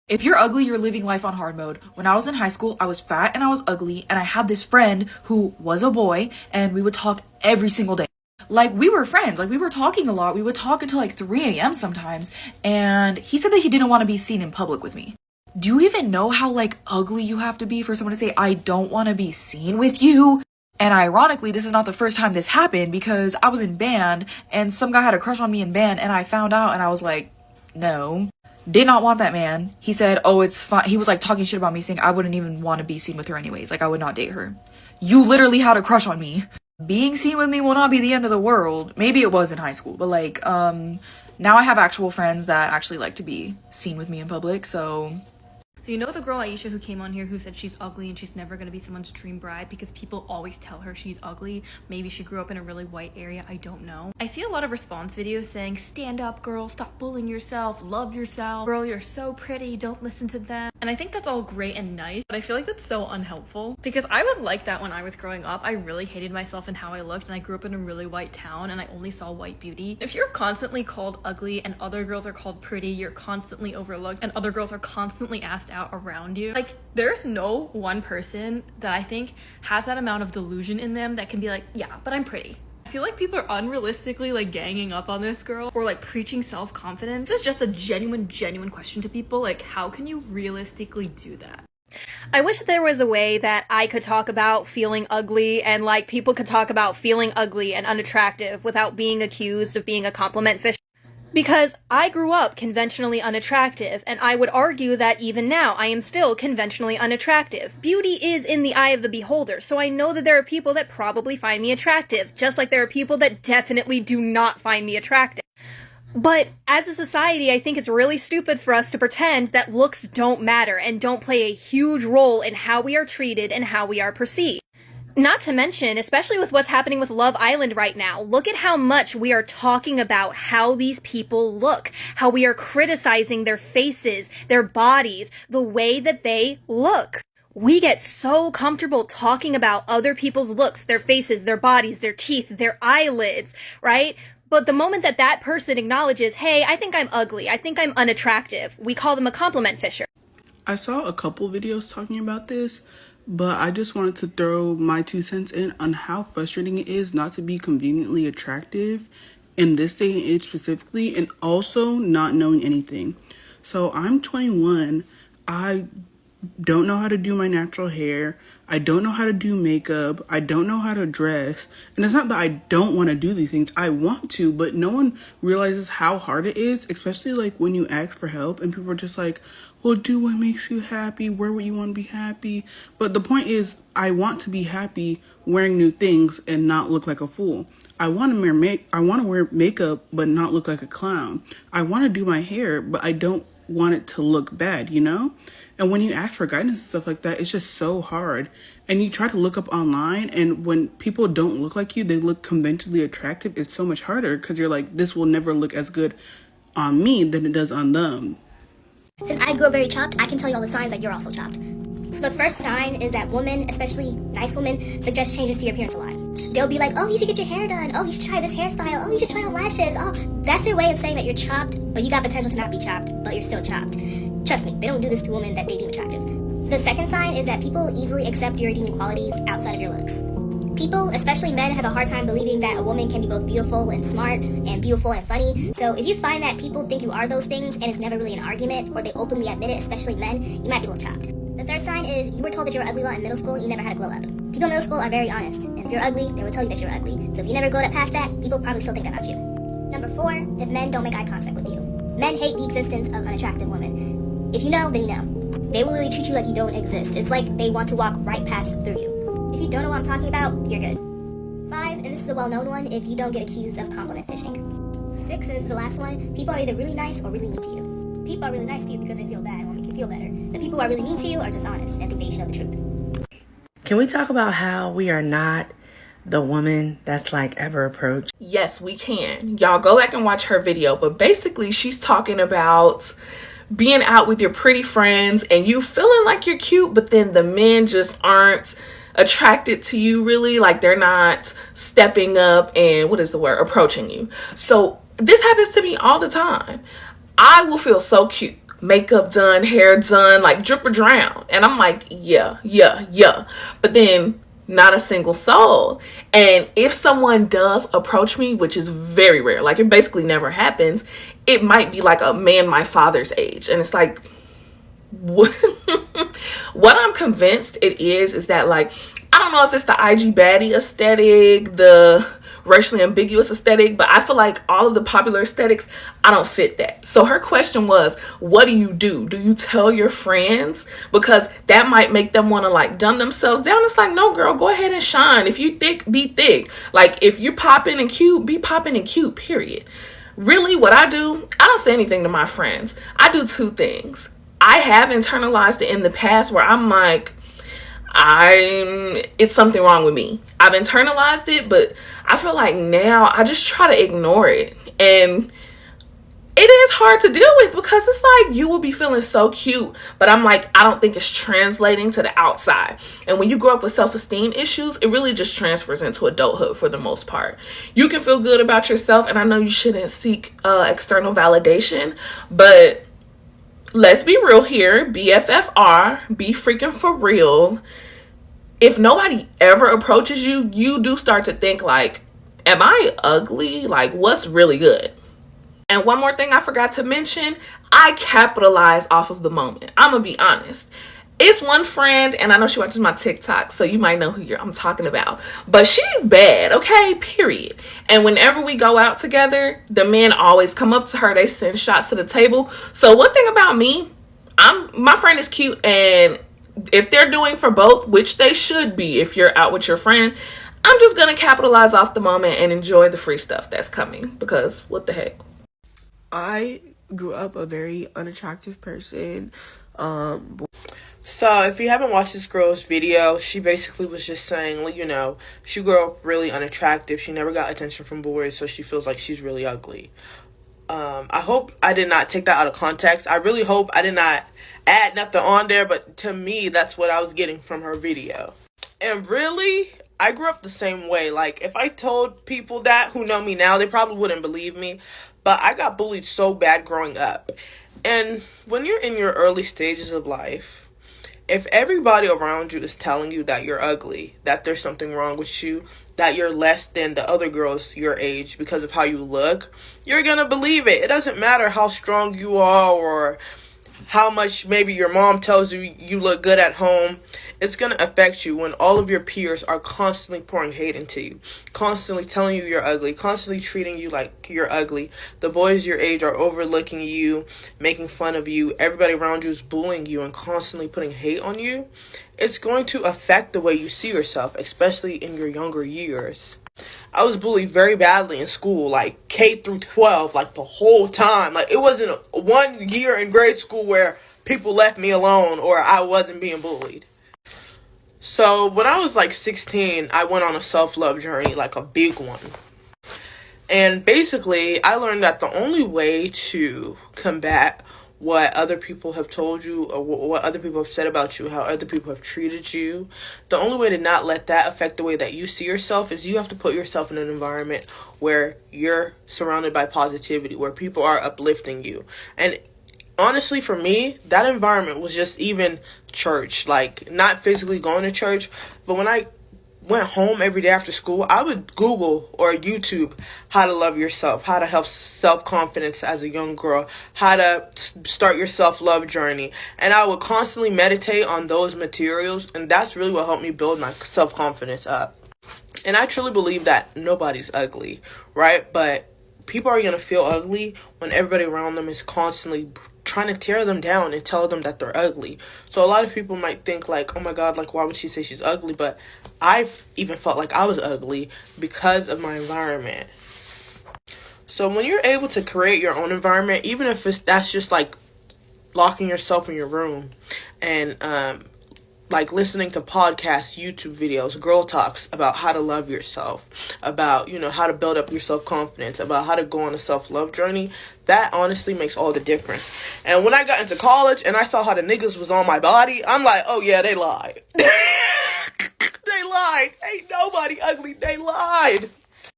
If you're ugly, you're living life on hard mode. When I was in high school, I was fat and I was ugly, and I had this friend who was a boy, and we would talk every single day. Like, we were friends, like, we were talking a lot. We would talk until like 3 a.m. sometimes, and he said that he didn't want to be seen in public with me. Do you even know how, like, ugly you have to be for someone to say, I don't want to be seen with you? And ironically, this is not the first time this happened because I was in band, and some guy had a crush on me in band, and I found out, and I was like, no. Did not want that man. He said, oh, it's fine. He was like talking shit about me, saying I wouldn't even want to be seen with her anyways. Like, I would not date her. You literally had a crush on me. Being seen with me will not be the end of the world. Maybe it was in high school, but like, now I have actual friends that actually like to be seen with me in public, so. So you know the girl Aisha who came on here who said she's ugly and she's never gonna be someone's dream bride because people always tell her she's ugly? Maybe she grew up in a really white area, I don't know. I see a lot of response videos saying, stand up girl, stop bullying yourself, love yourself, girl you're so pretty, don't listen to them. And I think that's all great and nice, but I feel like that's so unhelpful because I was like that when I was growing up. I really hated myself and how I looked, and I grew up in a really white town and I only saw white beauty. If you're constantly called ugly and other girls are called pretty, you're constantly overlooked and other girls are constantly asked out around you. Like, there's no one person that I think has that amount of delusion in them that can be like, yeah, but I'm pretty. I feel like people are unrealistically like ganging up on this girl or like preaching self-confidence. This is just a genuine question to people. Like, how can you realistically do that? I wish there was a way that I could talk about feeling ugly and like people could talk about feeling ugly and unattractive without being accused of being a compliment fish. Because I grew up conventionally unattractive, and I would argue that even now I am still conventionally unattractive. Beauty is in the eye of the beholder, so I know that there are people that probably find me attractive, just like there are people that definitely do not find me attractive. But as a society, I think it's really stupid for us to pretend that looks don't matter and don't play a huge role in how we are treated and how we are perceived. Not to mention, especially with what's happening with Love Island right now, look at how much we are talking about how these people look, how we are criticizing their faces, their bodies, the way that they look. We get so comfortable talking about other people's looks, their faces, their bodies, their teeth, their eyelids, right? But the moment that that person acknowledges, hey, I think I'm ugly, I think I'm unattractive, we call them a compliment fisher. I saw a couple videos talking about this, but I just wanted to throw my 2 cents in on how frustrating it is not to be conveniently attractive in this day and age specifically, and also not knowing anything. So I'm 21. I don't know how to do my natural hair. I don't know how to do makeup. I don't know how to dress. And it's not that I don't want to do these things. I want to, but no one realizes how hard it is, especially like when you ask for help and people are just like, well, do what makes you happy, wear what you want to be happy. But the point is, I want to be happy wearing new things and not look like a fool. I want to wear makeup but not look like a clown. I want to do my hair, but I don't want it to look bad, you know? And when you ask for guidance and stuff like that, it's just so hard. And you try to look up online, and when people don't look like you, they look conventionally attractive, it's so much harder because you're like, this will never look as good on me than it does on them. Since I grew up very chopped, I can tell you all the signs that you're also chopped. So the first sign is that women, especially nice women, suggest changes to your appearance a lot. They'll be like, oh, you should get your hair done. Oh, you should try this hairstyle. Oh, you should try on lashes. Oh, that's their way of saying that you're chopped, but you got potential to not be chopped, but you're still chopped. Trust me, they don't do this to women that they deem attractive. The second sign is that people easily accept your redeeming qualities outside of your looks. People, especially men, have a hard time believing that a woman can be both beautiful and smart and beautiful and funny. So if you find that people think you are those things and it's never really an argument, or they openly admit it, especially men, you might be a little chopped. The third sign is you were told that you were ugly a lot in middle school and you never had a glow up. People in middle school are very honest, and if you're ugly, they will tell you that you're ugly. So if you never glowed up past that, people probably still think that about you. Number 4, if men don't make eye contact with you. Men hate the existence of unattractive women. If you know, then you know. They will really treat you like you don't exist. It's like they want to walk right past through you. If you don't know what I'm talking about, you're good. 5, and this is a well-known one, if you don't get accused of compliment fishing. 6, and this is the last one, people are either really nice or really mean to you. People are really nice to you because they feel bad and want to make you feel better. The people who are really mean to you are just honest and think that you should know the truth. Can we talk about how we are not the woman that's like ever approached? Yes, we can. Y'all go back and watch her video, but basically she's talking about being out with your pretty friends and you feeling like you're cute, but then the men just aren't attracted to you really, like they're not stepping up and approaching you. So this happens to me all the time. I will feel so cute makeup done, hair done, like drip or drown. And I'm like, yeah. But then not a single soul. And if someone does approach me, which is very rare, like it basically never happens, it might be like a man my father's age. And it's like, what I'm convinced it is that, like, I don't know if it's the IG baddie aesthetic, the racially ambiguous aesthetic, but I feel like all of the popular aesthetics, I don't fit that. So her question was, what do? Do you tell your friends? Because that might make them want to like dumb themselves down. It's like, no, girl, go ahead and shine. If you thick, be thick. Like, if you're popping and cute, be popping and cute, period. Really, what I do, I don't say anything to my friends. I do two things. I have internalized it in the past where I'm like, it's something wrong with me. I've internalized it, but I feel like now I just try to ignore it. And it is hard to deal with because it's like you will be feeling so cute, but I'm like, I don't think it's translating to the outside. And when you grow up with self-esteem issues, it really just transfers into adulthood for the most part. You can feel good about yourself, and I know you shouldn't seek external validation, but let's be real here. BFFR, be freaking for real. If nobody ever approaches you, you do start to think like, am I ugly? Like, what's really good? And one more thing I forgot to mention, I capitalize off of the moment. I'm gonna be honest. It's one friend, and I know she watches my TikTok, so you might know who I'm talking about. But she's bad, okay? Period. And whenever we go out together, the men always come up to her. They send shots to the table. So one thing about me, my friend is cute, and if they're doing for both, which they should be if you're out with your friend, I'm just gonna capitalize off the moment and enjoy the free stuff that's coming, because what the heck. I grew up a very unattractive person. So if you haven't watched this girl's video, she basically was just saying, you know, she grew up really unattractive. She never got attention from boys, so she feels like she's really ugly. I hope I did not take that out of context. I really hope I did not add nothing on there, but to me, that's what I was getting from her video. And really, I grew up the same way. Like, if I told people that who know me now, they probably wouldn't believe me. But I got bullied so bad growing up. And when you're in your early stages of life, if everybody around you is telling you that you're ugly, that there's something wrong with you, that you're less than the other girls your age because of how you look, you're gonna believe it. It doesn't matter how strong you are or how much maybe your mom tells you you look good at home. It's going to affect you when all of your peers are constantly pouring hate into you, constantly telling you you're ugly, constantly treating you like you're ugly. The boys your age are overlooking you, making fun of you. Everybody around you is bullying you and constantly putting hate on you. It's going to affect the way you see yourself, especially in your younger years. I was bullied very badly in school, like K through 12, like the whole time. Like, it wasn't 1 year in grade school where people left me alone or I wasn't being bullied. So when I was like 16, I went on a self-love journey, like a big one. And basically, I learned that the only way to combat what other people have told you or what other people have said about you, how other people have treated you, the only way to not let that affect the way that you see yourself is you have to put yourself in an environment where you're surrounded by positivity, where people are uplifting you. And honestly, for me, that environment was just even church, like not physically going to church, but when I went home every day after school, I would Google or YouTube how to love yourself, how to help self-confidence as a young girl, how to start your self-love journey. And I would constantly meditate on those materials, and that's really what helped me build my self-confidence up. And I truly believe that nobody's ugly, right? But people are going to feel ugly when everybody around them is constantly trying to tear them down and tell them that they're ugly. So a lot of people might think like, oh my God, like, why would she say she's ugly? But I've even felt like I was ugly because of my environment. So when you're able to create your own environment, even if that's just like locking yourself in your room and like listening to podcasts, YouTube videos, girl talks about how to love yourself, about, you know, how to build up your self-confidence, about how to go on a self-love journey, that honestly makes all the difference. And when I got into college and I saw how the niggas was on my body, I'm like, oh yeah, they lied. They lied. Ain't nobody ugly. They lied.